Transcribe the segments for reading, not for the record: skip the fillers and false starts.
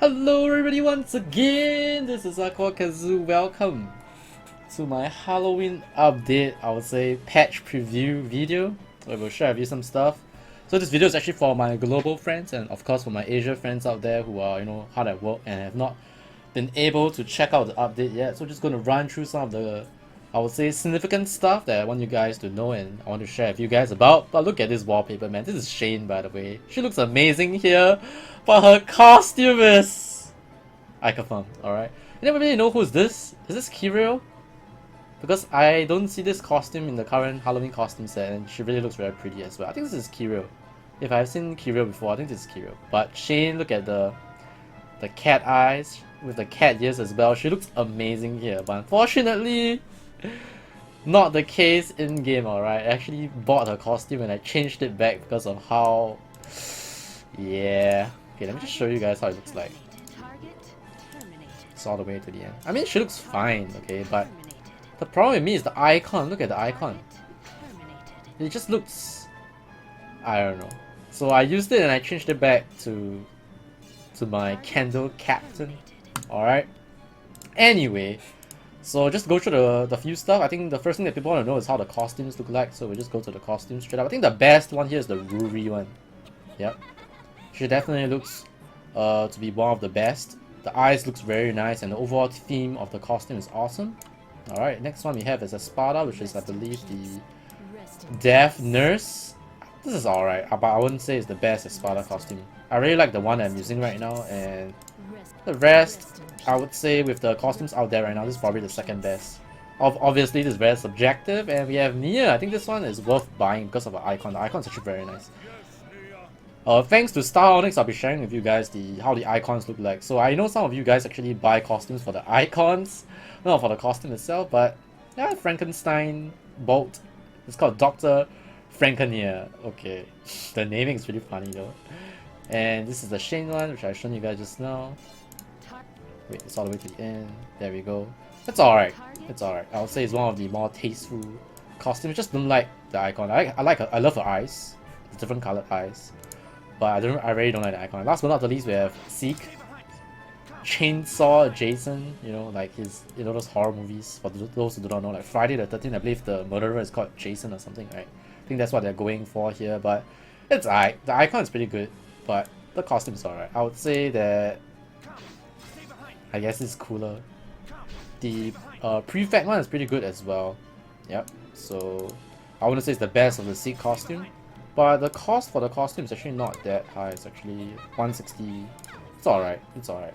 Hello everybody once again, this is AikawaKazu. Welcome to my Halloween update, I would say patch preview video, where we'll share with you some stuff. So this video is actually for my global friends and of course for my Asia friends out there who are, hard at work and have not been able to check out the update yet. So just going to run through some of the, I would say, significant stuff that I want you guys to know and I want to share with you guys about. But look at this wallpaper, man. This is Shane, by the way. She looks amazing here, but her costume is Icafam, alright? Anybody know who's this? Is this Kirill? Because I don't see this costume in the current Halloween costume set and she really looks very pretty as well. I think this is Kirill. If I've seen Kirill before, I think this is Kirill. But Shane, look at the cat eyes with the cat ears as well. She looks amazing here, but unfortunately, not the case in game. Alright, I actually bought her costume and I changed it back because of how. Yeah. Okay, let me just show you guys how it looks like. It's all the way to the end. I mean, she looks fine, okay, but the problem with me is the icon. Look at the icon. It just looks. I don't know. So I used it and I changed it back to my candle captain. Alright. Anyway, so just go through the few stuff. I think the first thing that people want to know is how the costumes look like. So we just go to the costumes straight up. I think the best one here is the Ruri one. Yep. She definitely looks to be one of the best. The eyes looks very nice and the overall theme of the costume is awesome. Alright, next one we have is a Sparta, which is I believe the Death Nurse. This is alright, but I wouldn't say it's the best Sparta costume. I really like the one that I'm using right now, and the rest, I would say with the costumes out there right now, this is probably the second best. Obviously, this is very subjective, and we have Nia. I think this one is worth buying because of the icon. The icon is actually very nice. Thanks to Star Onyx, I'll be sharing with you guys how the icons look like. So I know some of you guys actually buy costumes for the icons, not for the costume itself, but yeah, Frankenstein Bolt. It's called Dr. Frankenier. Okay, the naming is really funny though. And this is the Shane one, which I've shown you guys just now. Wait, it's all the way to the end. There we go. It's alright. It's alright. I would say it's one of the more tasteful costumes. Just don't like the icon. I love her eyes. It's different colored eyes. But I really don't like the icon. Last but not the least, we have Seek. Chainsaw Jason, like his, those horror movies. For those who do not know, like Friday the 13th, I believe the murderer is called Jason or something, right? I think that's what they're going for here, but it's alright. The icon is pretty good, but the costume is alright. I would say that, I guess it's cooler. The Prefect one is pretty good as well. Yep, so I wouldn't say it's the best of the Seek costume. But the cost for the costume is actually not that high. It's actually 160. It's alright. It's alright.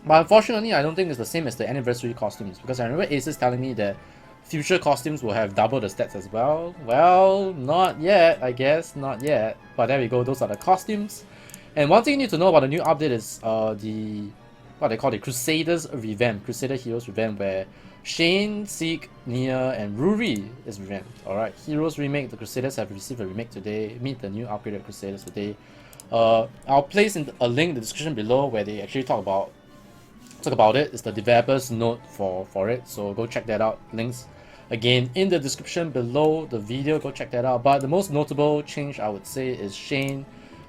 But unfortunately, I don't think it's the same as the anniversary costumes, because I remember Asus telling me that future costumes will have double the stats as well. Well, not yet, I guess. Not yet. But there we go. Those are the costumes. And one thing you need to know about the new update is what they call the Crusaders Revamp. Crusader Heroes Revamp, where Shane, Seek, Nia, and Ruri is revamped. Alright, Heroes Remake, the Crusaders have received a remake today. Meet the new upgraded Crusaders today. I'll place a link in the description below where they actually talk about it. It's the developer's note for it, so go check that out. Links again in the description below the video, go check that out. But the most notable change I would say is Shane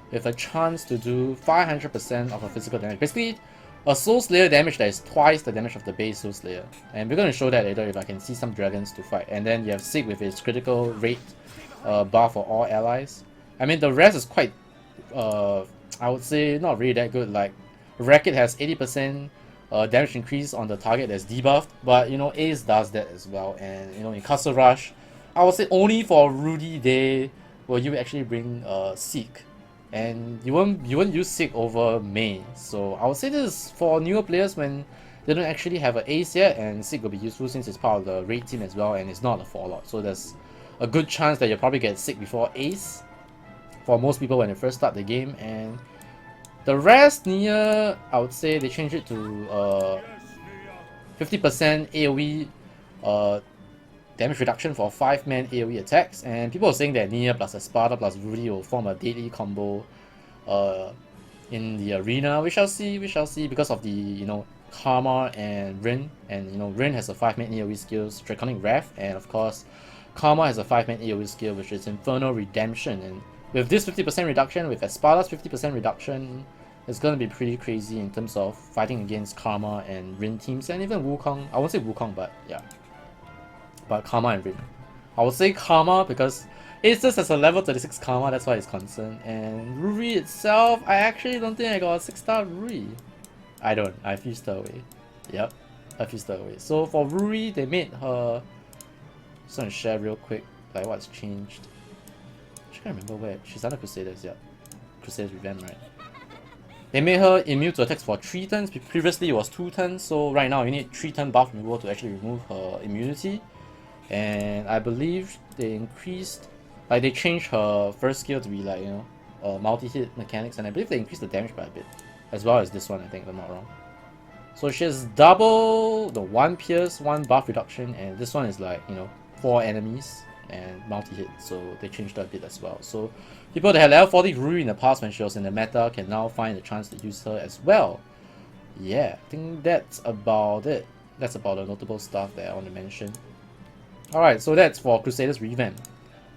with a chance to do 500% of her physical damage. Basically, a Soul Slayer damage that is twice the damage of the base Soul Slayer. And we're going to show that later if I can see some dragons to fight. And then you have Sig with his critical rate buff for all allies. I mean, the rest is quite, I would say, not really that good. Like, Racket has 80% damage increase on the target that's debuffed. But, Ace does that as well. And, in Castle Rush, I would say only for Rudy Day will you actually bring Seek. And you won't use Sig over Mei. So I would say this is for newer players when they don't actually have an Ace yet, and Sig will be useful since it's part of the raid team as well and it's not a Fallout. So there's a good chance that you'll probably get Sig before Ace for most people when they first start the game. And the rest, Nia, I would say they changed it to 50% AoE damage reduction for 5-man AoE attacks, and people are saying that Nia plus a Sparta plus Rudy will form a deadly combo in the arena. We shall see, because of the Karma and Rin, and Rin has a 5-man AoE skills, Draconic Wrath, and of course Karma has a 5-man AoE skill which is Infernal Redemption. And with this 50% reduction, with Esparta's 50% reduction, it's gonna be pretty crazy in terms of fighting against Karma and Rin teams, and even Wukong. I won't say Wukong, but yeah. But Karma and Rin. I would say Karma because it's just as a level 36 Karma, that's why it's concerned. And Ruri itself, I actually don't think I got a 6-star Ruri. I don't, I fused her away. Yep, I fused her away. So for Ruri, they made her... Just gonna share real quick, like what's changed. I can't remember where. She's under Crusaders, yeah. Crusaders Revamp, right? They made her immune to attacks for 3 turns. Previously it was 2 turns, so right now you need 3 turn buff removal to actually remove her immunity. And I believe they increased, like they changed her first skill to be like, you know, multi-hit mechanics, and I believe they increased the damage by a bit. As well as this one, I think, if I'm not wrong. So she has double the 1 pierce, 1 buff reduction, and this one is like, you know, 4 enemies and multi-hit, so they changed that a bit as well. So people that had level 40 Ruri in the past when she was in the meta can now find a chance to use her as well. Yeah, I think that's about it. That's about the notable stuff that I want to mention. Alright, so that's for Crusaders Revamp.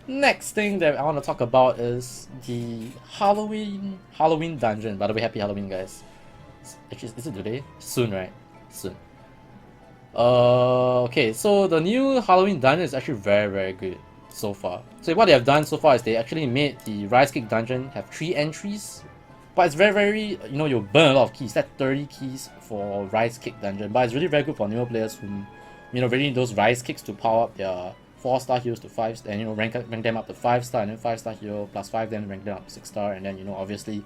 Next thing that I want to talk about is the Halloween dungeon. By the way, happy Halloween, guys. Actually, is it today? Soon, right? Soon. Okay, so the new Halloween dungeon is actually very good so far. So what they have done so far is they actually made the Rise Kick dungeon have 3 entries. But it's very, you know, you'll burn a lot of keys. That's 30 keys for Rise Kick dungeon. But it's really very good for newer players who, you know, really need those Rise Kicks to power up their 4-star heroes to 5, and you know, rank them up to 5-star, and then 5-star hero plus 5, then rank them up to 6-star, and then you know, obviously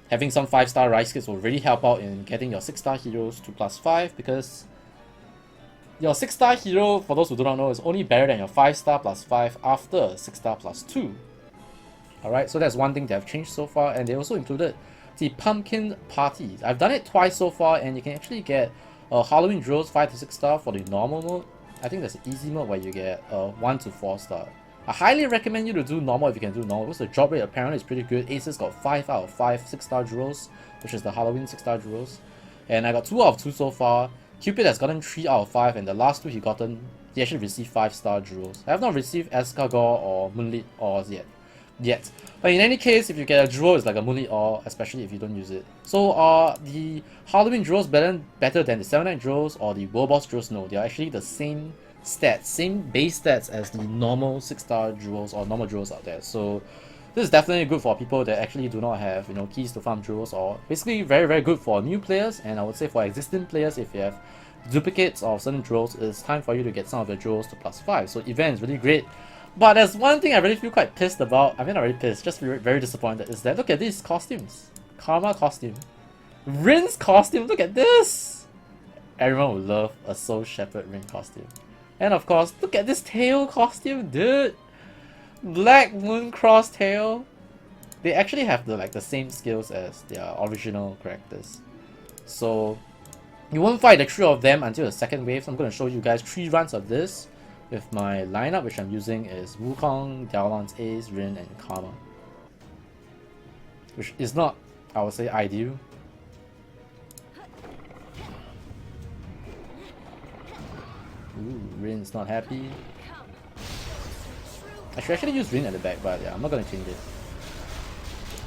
having some 5-star Rise Kicks will really help out in getting your 6-star heroes to +5, because your 6-star hero, for those who do not know, is only better than your 5-star +5 after 6-star +2. Alright, so that's one thing they have changed so far, and they also included the Pumpkin Party. I've done it twice so far, and you can actually get Halloween Drills 5 to 6-star for the normal mode. I think there's an easy mode where you get 1 to 4-star. I highly recommend you to do normal if you can do normal, because the drop rate apparently is pretty good. Aces got 5 out of 5 6-star Drills, which is the Halloween 6-star Drills. And I got 2 out of 2 so far. Cupid has gotten 3 out of 5, and the last 2 he actually received 5-star Drills. I have not received Escargot or Moonlit Ores yet. But in any case, if you get a Jewel, it's like a Moonlit Ore, especially if you don't use it. So the Halloween Jewels better than the 7-night Jewels or the World Boss Jewels? No, they are actually the same stats, same base stats as the normal 6-star Jewels or normal Jewels out there. So this is definitely good for people that actually do not have, you know, keys to farm Jewels, or basically very good for new players, and I would say for existing players, if you have duplicates of certain Jewels, it's time for you to get some of your Jewels to +5. So event is really great. But there's one thing I really feel quite pissed about. I mean, not really pissed, just very disappointed, is that look at these costumes. Karma costume. Rin's costume, look at this! Everyone would love a Soul Shepherd Rin costume. And of course, look at this tail costume, dude! Black Moon Cross tail. They actually have the same skills as their original characters. So you won't fight the 3 of them until the 2nd wave. So I'm going to show you guys 3 runs of this with my lineup, which I'm using is Wukong, Diaolon's Ace, Rin, and Karma. Which is not, I would say, ideal. Ooh, Rin's not happy. I should actually use Rin at the back, but yeah, I'm not gonna change it.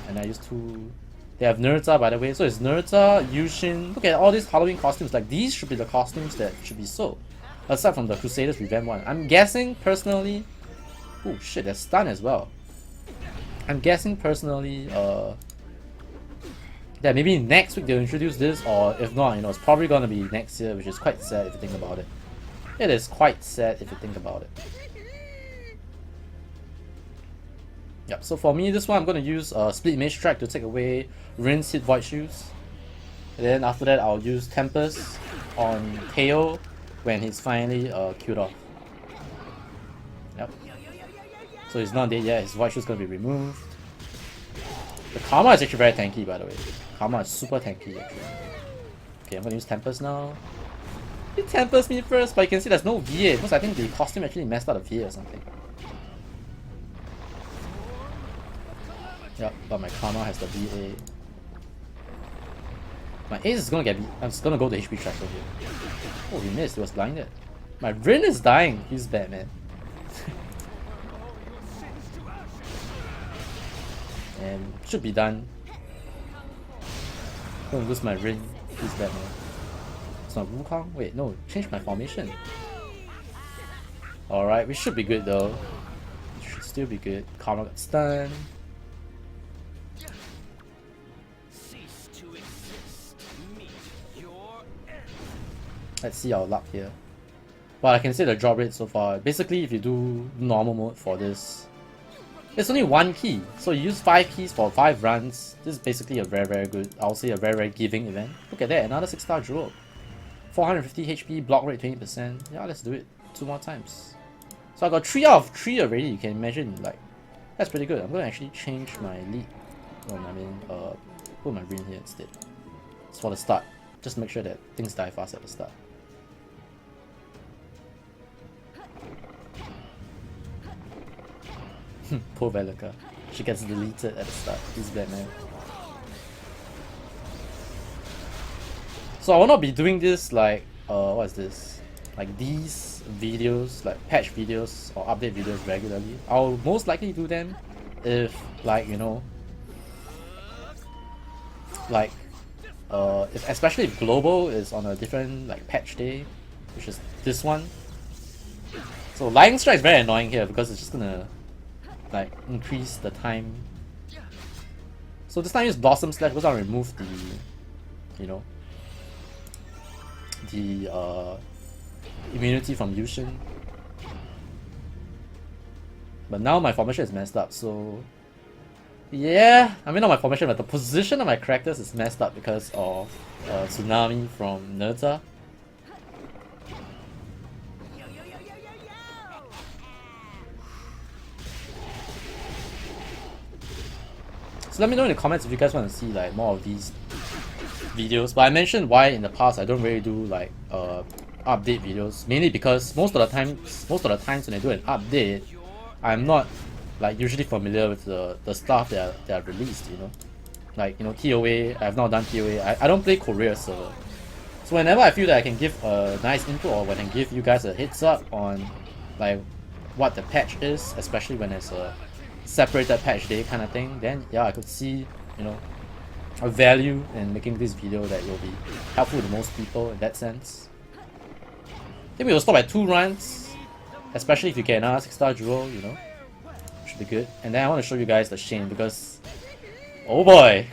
And I use 2. They have Nerta, by the way, so it's Nerta, Yushin. Look at all these Halloween costumes. Like, these should be the costumes that should be sold, aside from the Crusaders Revamp one. I'm guessing personally. Oh shit, there's stun as well. I'm guessing personally that maybe next week they'll introduce this, or if not, you know, it's probably gonna be next year, which is quite sad if you think about it. It is quite sad if you think about it. Yep, so for me, this one I'm going to use Split Mage Strike to take away Rin's hit Void Shields. And then after that, I'll use Tempest on Teo when he's finally killed off. Yep. So he's not dead yet, his Void Shield's going to be removed. The Karma is actually very tanky, by the way. Karma is super tanky, actually. Okay, I'm going to use Tempest now. He Tempest me first, but you can see there's no VA, because I think the costume actually messed up the VA or something. Yep, but my Karma has the VA. My Ace is gonna get beat. I'm just gonna go to HP tracker here. Oh, he missed, he was blinded. My Rin is dying, he's bad, man. And should be done. Gonna lose my ring. Who's that man? It's not Wukong? Wait, no, change my formation. Alright, we should be good though. Should still be good. Karma got stunned. Let's see our luck here. Well, I can say the drop rate so far. Basically, if you do normal mode for this, it's only 1 key. So you use 5 keys for 5 runs. This is basically a very good, I'll say a very giving event. Look at that, another 6-star jewel. 450 HP, block rate 20%. Yeah, let's do it 2 more times. So I got 3 out of 3 already. You can imagine, like, that's pretty good. I'm gonna actually change my lead. Put my ring here instead. It's for the start. Just make sure that things die fast at the start. Poor Velika. She gets deleted at the start. He's bad, man. So I will not be doing this like, what is this? Like these videos, like patch videos or update videos regularly. I'll most likely do them if, like, you know, like, especially if global is on a different like patch day, which is this one. So Lightning Strike is very annoying here because it's just gonna like increase the time. So this time I use Blossom Slash because I'll remove the, you know, the immunity from Yushin. But now my formation is messed up, so yeah, I mean not my formation, but the position of my characters is messed up because of Tsunami from Nerza. So let me know in the comments if you guys want to see like more of these videos. But I mentioned why in the past I don't really do like update videos, mainly because most of the times when I do an update, I'm not like usually familiar with the stuff that are released, you know. Like, you know, TOA, I have not done TOA. I don't play Korea server. So whenever I feel that I can give a nice intro or when I can give you guys a heads up on like what the patch is, especially when it's a separated patch day kind of thing, then yeah, I could see, you know, a value in making this video that will be helpful to most people in that sense. I think we will stop at 2 runs, especially if you get another 6-star jewel, you know, should be good. And then I want to show you guys the Shane because, oh boy,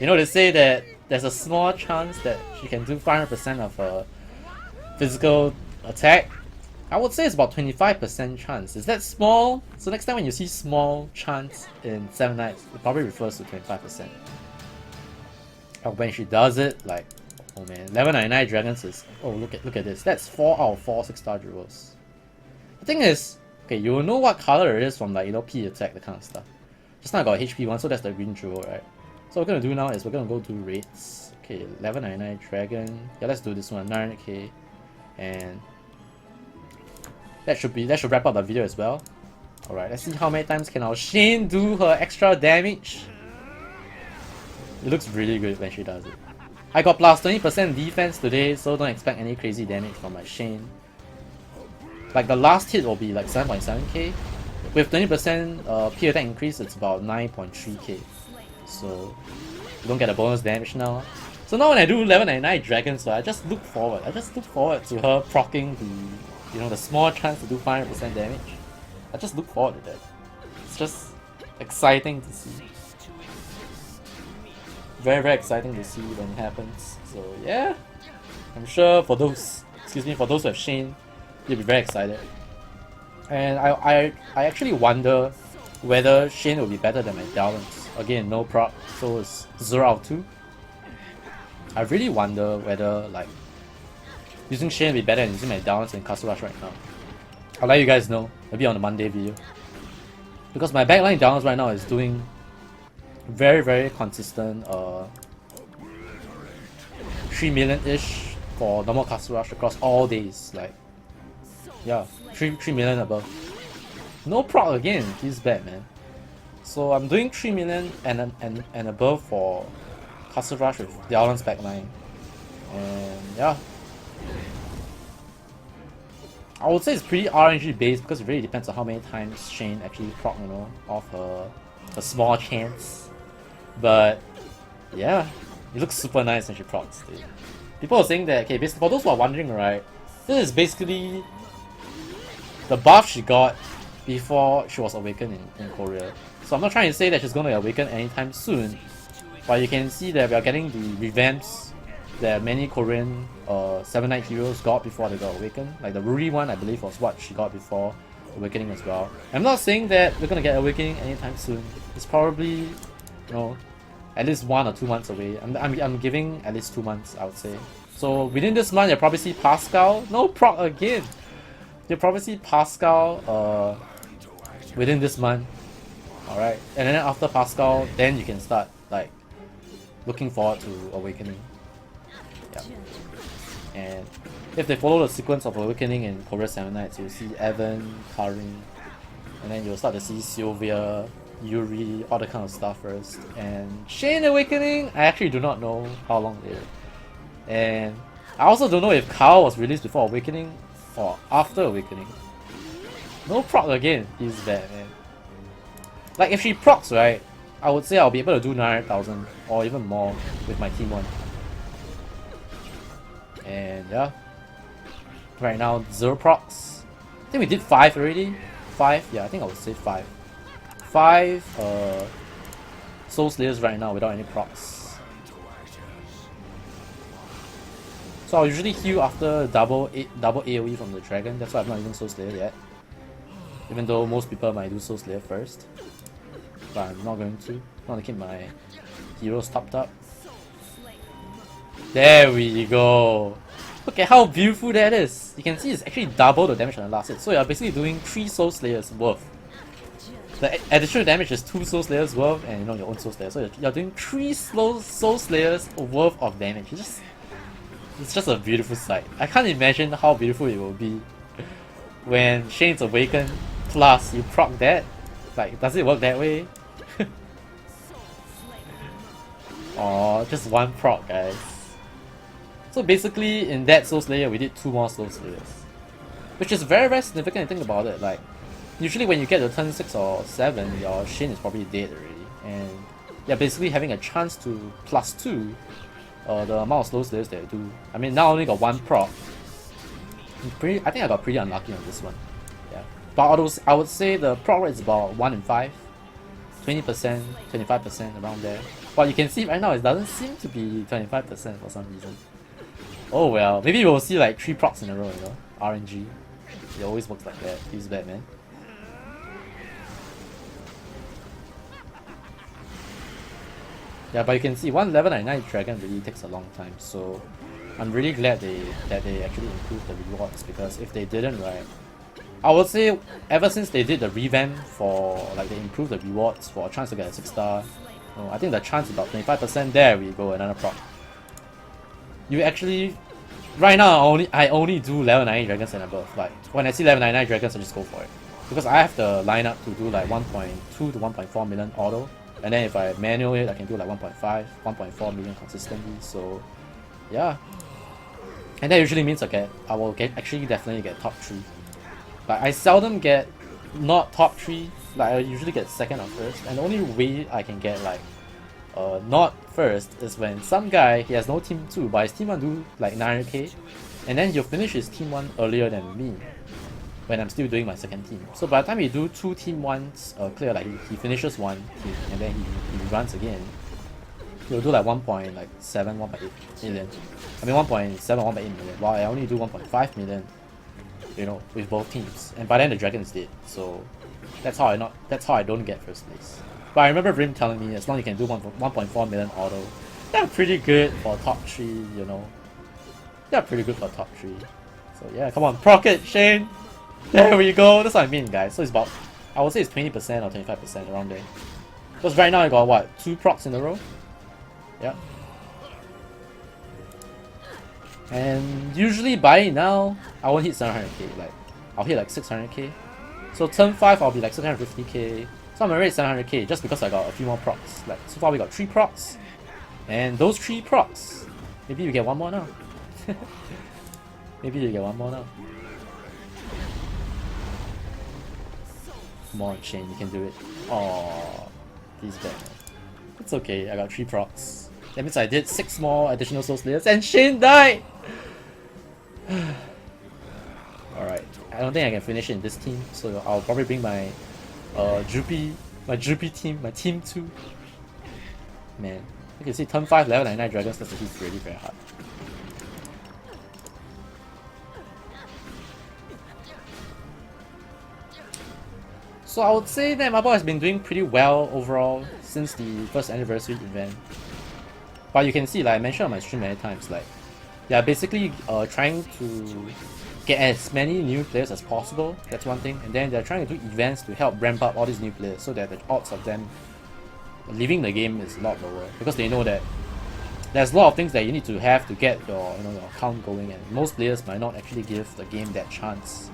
you know, they say that there's a small chance that she can do 500% of her physical attack. I would say it's about 25% chance. Is that small? So next time when you see small chance in 7 Nights, it probably refers to 25%. And when she does it, like, oh man, 1199 dragons is, oh look at this. That's 4 out of 4 6-star jewels. The thing is, okay, you will know what color it is from, like, you know, P attack, that kind of stuff. Just now I got HP 1, so that's the green jewel, right? So what we're gonna do now is we're gonna go do raids. Okay, 1199 dragon. Yeah, let's do this one, 900k. And that should wrap up the video as well. Alright, let's see how many times can our Shane do her extra damage. It looks really good when she does it. I got plus 20% defense today, so don't expect any crazy damage from my Shane. Like the last hit will be like 7.7k. With 20% P attack increase, it's about 9.3k. So you don't get a bonus damage now. So now when I do 1199 dragons, I just look forward. To her proccing the, you know, the small chance to do 500% damage. I just look forward to that. It's just exciting to see. Very exciting to see when it happens. So yeah, I'm sure for those who have Shane, you'll be very excited. And I actually wonder whether Shane will be better than my Dowlands. Again, no proc, so it's 0 out of 2. I really wonder whether like using Shane will be better than using my Dowlands and Castle Rush right now. I'll let you guys know, maybe on the Monday video. Because my backline Dowlands right now is doing very consistent 3 million-ish for normal Castle Rush across all days. Like, yeah, 3 million above. No proc again, he's bad, man. So I'm doing 3 million and above for Castle Rush with Dowlands backline. And yeah, I would say it's pretty RNG based because it really depends on how many times Shane actually proc, you know, off her small chance. But yeah, It looks super nice when she procs, dude. People are saying that, okay, basically, for those who are wondering, right, this is basically the buff she got before she was awakened in Korea. So I'm not trying to say that she's going to awaken anytime soon, but you can see that we are getting the revamps that many Korean 7 Night heroes got before they got awakened. Like the Ruri one, I believe, was what she got before awakening as well. I'm not saying that we're going to get awakening anytime soon. It's probably, you know, at least 1 or 2 months away. I'm giving at least 2 months, I would say. So within this month, you'll probably see Pascal. No proc again. You'll probably see Pascal within this month. Alright, and then after Pascal, then you can start like looking forward to awakening. Yeah. And if they follow the sequence of awakening in Korea 7 Nights, you'll see Evan, Karin, and then you'll start to see Sylvia, Yuri, all the kind of stuff first. And Shane awakening, I actually do not know how long later. And I also don't know if Kao was released before awakening or after awakening. No proc again, he's bad, man. Like if she procs, right, I would say I'll be able to do 900,000 or even more with my team 1. And yeah, right now 0 procs. I think we did 5 already. 5, yeah, I think I would say 5. 5 Soul Slayers right now without any procs. So I'll usually heal after double AoE from the dragon. That's why I'm not using Soul Slayer yet. Even though most people might do Soul Slayer first. But I'm not going to. I want to keep my heroes topped up. There we go. Look at how beautiful that is. You can see it's actually double the damage on the last hit. So you're basically doing 3 Soul Slayers worth. The additional damage is 2 Soul Slayers worth and your own Soul Slayer. So you're doing 3 Soul Slayers worth of damage. It's just a beautiful sight. I can't imagine how beautiful it will be when Shane's awakened plus you proc that. Like, does it work that way? Oh, just 1 proc, guys. So basically, in that Soul Slayer, we did 2 more Soul Slayers, which is very, very significant. Think about it. Like, usually when you get to turn 6 or 7, your Shane is probably dead already, and you're basically having a chance to +2 the amount of Soul Slayers that you do. I mean, now I only got 1 proc. I think I got pretty unlucky on this one. Yeah, but I would say the proc rate is about 1 in 5, 20%, 25% around there. But you can see right now it doesn't seem to be 25% for some reason. Oh well, maybe we'll see like 3 procs in a row, you know? RNG. It always works like that. Feels bad, man. Yeah, but you can see one level 99 dragon really takes a long time, so I'm really glad that they actually improved the rewards, because if they didn't, right, I would say ever since they did the revamp for, like, they improved the rewards for a chance to get a 6-star, I think the chance is about 25%. There we go, another proc. You actually, right now I only do level 99 dragons and above. Like when I see level 99 dragons, I just go for it, because I have the lineup to do like 1.2 to 1.4 million auto, and then if I manual it, I can do like 1.5, 1.4 million consistently. So yeah, and that usually means I will actually definitely get top 3. Like I seldom get not top 3. Like I usually get second or first, and the only way I can get like not first is when some guy, he has no team 2 but his team 1 do like 900k, and then he'll finish his team 1 earlier than me when I'm still doing my second team. So by the time we do 2 team 1s clear, like he finishes 1 team and then he runs again, he'll do like 1.7, 1.8 million. I mean 1.7, 1.8 million, while I only do 1.5 million, you know, with both teams. And by then the dragon is dead. So that's how I don't get first place. But I remember Rim telling me as long as you can do 1.4 million auto, they're pretty good for top 3, you know. They're pretty good for top 3. So yeah, come on, proc it, Shane! There we go, that's what I mean, guys. So it's about, I would say it's 20% or 25% around there. Because right now I got what, 2 procs in a row? Yeah. And usually by now, I won't hit 700k, like, I'll hit like 600k. So turn 5 I'll be like 650k. So I'm already 700k just because I got a few more procs. Like so far we got 3 procs. And those 3 procs, maybe you get 1 more now. Maybe you get 1 more now. Come on, Shane, you can do it. Oh, he's bad, man. It's okay, I got 3 procs. That means I did 6 more additional Soul Slayers and Shane died! Alright, I don't think I can finish it in this team, so I'll probably bring my Droopy team, my team 2. Man, you can see turn 5 level 99 dragons, that's really very hard. So I would say that netmarble has been doing pretty well overall since the first anniversary event. But you can see, like I mentioned on my stream many times, like they are basically trying to get as many new players as possible. That's one thing, and then they're trying to do events to help ramp up all these new players so that the odds of them leaving the game is a lot lower, because they know that there's a lot of things that you need to have to get your your account going, and most players might not actually give the game that chance.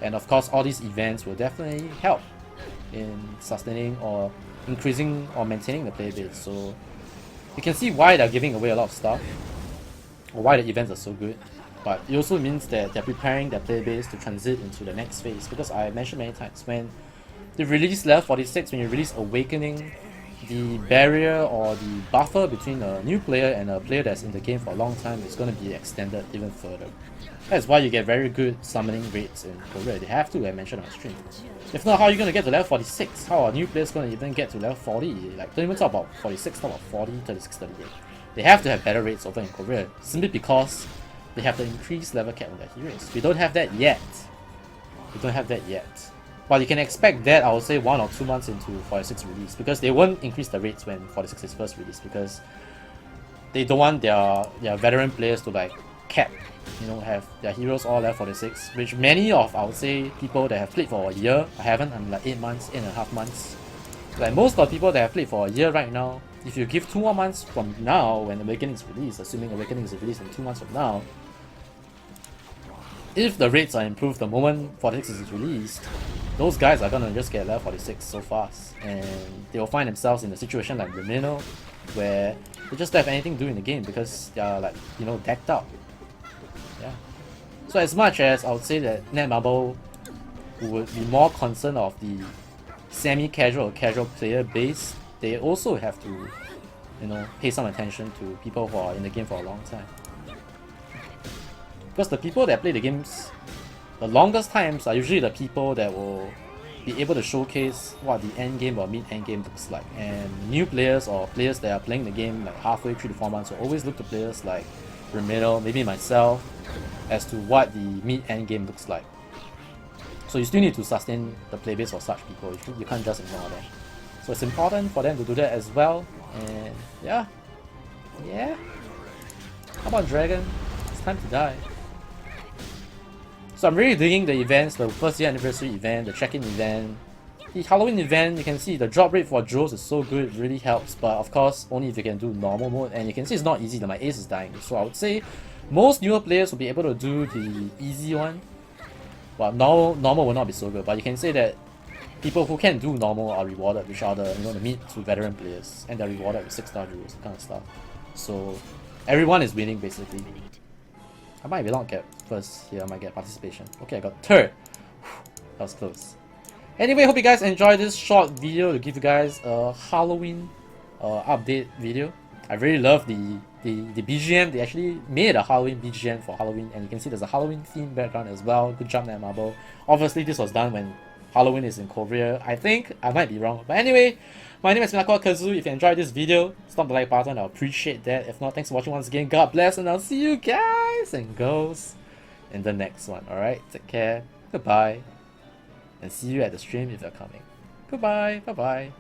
And of course, all these events will definitely help in sustaining or increasing or maintaining the player base. So you can see why they're giving away a lot of stuff, or why the events are so good. But it also means that they're preparing their player base to transit into the next phase, because I mentioned many times, when they release level 46, when you release Awakening, the barrier or the buffer between a new player and a player that's in the game for a long time is going to be extended even further. That's why you get very good summoning rates in Korea. They have to, I mentioned on stream. If not, how are you going to get to level 46? How are new players going to even get to level 40? Like, don't even talk about 46, talk about 40, 36, 38. They have to have better rates over in Korea, simply because they have the increased level cap on their heroes. We don't have that yet. We don't have that yet. But you can expect that, I would say, 1 or 2 months into 46 release, because they won't increase the rates when 46 is first released, because they don't want their veteran players to like cap, have their heroes all level 46, which many of, I would say, people that have played for a year, I haven't, I'm like 8 months, 8.5 months. Like most of the people that have played for a year right now, if you give 2 more months from now when Awakening is released, assuming Awakening is released in 2 months from now, if the rates are improved the moment 46 is released, those guys are gonna just get level 46 so fast, and they will find themselves in a situation like Remino, where they just don't have anything to do in the game because they are like, decked out. Yeah. So as much as I would say that netmarble would be more concerned of the semi-casual or casual player base, they also have to, pay some attention to people who are in the game for a long time. Because the people that play the games the longest times are usually the people that will be able to showcase what the end game or mid-end game looks like. And new players or players that are playing the game like halfway, 3 to 4 months, will always look to players like Remino, maybe myself, as to what the mid-end game looks like. So you still need to sustain the playbase for such people. You can't just ignore them. So it's important for them to do that as well. And yeah. How about Dragon? It's time to die. So I'm really digging the events, the first year anniversary event, the check-in event. The Halloween event, you can see the drop rate for Jewels is so good, it really helps, but of course only if you can do normal mode, and you can see it's not easy, that my ace is dying. So I would say most newer players will be able to do the easy one. Well, normal will not be so good, but you can say that people who can do normal are rewarded, which are the mid to veteran players, and they're rewarded with 6-star Jewels, that kind of stuff. So everyone is winning basically. I might not get first here, I might get participation. Okay, I got third. That was close. Anyway, hope you guys enjoyed this short video to give you guys a Halloween update video. I really love the BGM. They actually made a Halloween BGM for Halloween, and you can see there's a Halloween theme background as well. Good job, netmarble. Obviously, this was done when Halloween is in Korea. I think I might be wrong, but anyway, my name is AikawaKazu. If you enjoyed this video, stomp the like button. I'll appreciate that. If not, thanks for watching once again. God bless, and I'll see you guys and girls in the next one. Alright, take care. Goodbye. And see you at the stream if you're coming. Goodbye. Bye bye.